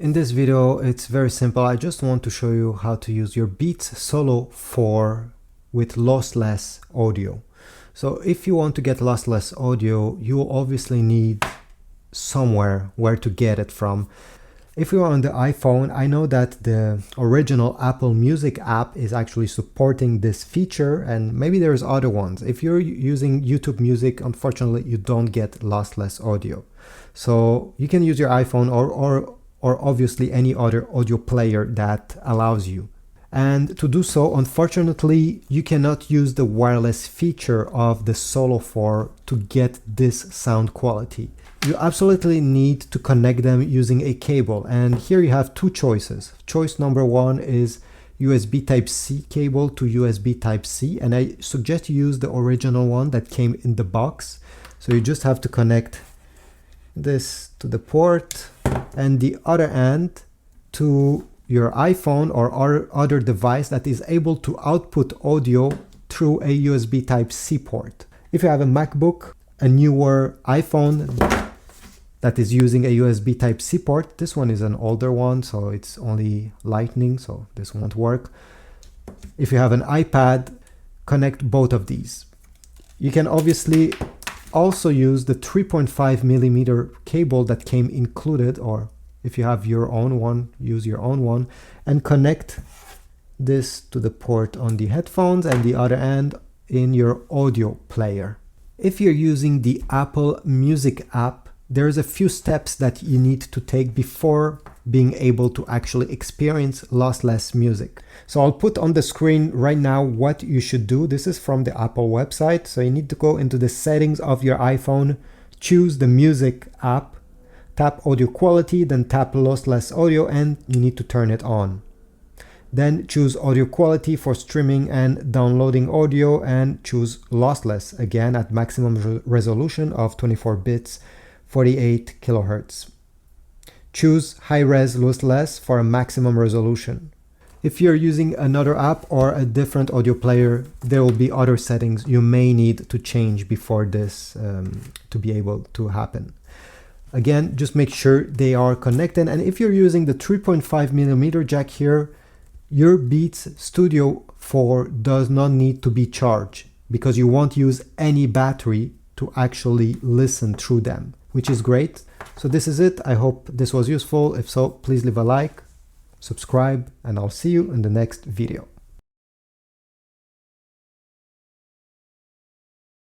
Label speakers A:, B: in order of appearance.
A: In this video, it's very simple. I just want to show you how to use your Beats Solo 4 with lossless audio. So if you want to get lossless audio, you will obviously need somewhere where to get it from. If you're on the iPhone, I know that the original Apple Music app is actually supporting this feature, and maybe there's other ones. If you're using YouTube Music, unfortunately, you don't get lossless audio. So you can use your iPhone or obviously any other audio player that allows you. And to do so, unfortunately, you cannot use the wireless feature of the Solo 4 to get this sound quality. You absolutely need to connect them using a cable, and here you have two choices. Choice number one is USB Type-C cable to USB Type-C, and I suggest you use the original one that came in the box. So you just have to connect this to the port and the other end to your iPhone or other device that is able to output audio through a USB Type-C port. If you have a MacBook, a newer iPhone that is using a USB Type-C port, this one is an older one, so it's only Lightning, so this won't work. If you have an iPad, connect both of these. You can obviously also use the 3.5mm cable that came included, or if you have your own one, use your own one, and connect this to the port on the headphones and the other end in your audio player. If you're using the Apple Music app, there's a few steps that you need to take before being able to actually experience lossless music. So I'll put on the screen right now what you should do. This is from the Apple website. So you need to go into the settings of your iPhone, choose the Music app, tap audio quality, then tap lossless audio, and you need to turn it on. Then choose audio quality for streaming and downloading audio and choose lossless, again at maximum resolution of 24 bits, 48 kilohertz. Choose high-res lossless for a maximum resolution. If you're using another app or a different audio player, there will be other settings you may need to change before this to be able to happen. Again, just make sure they are connected. And if you're using the 3.5mm jack here, your Beats Studio 4 does not need to be charged because you won't use any battery to actually listen through them, which is great. So this is it. I hope this was useful. If so, please leave a like, subscribe, and I'll see you in the next video.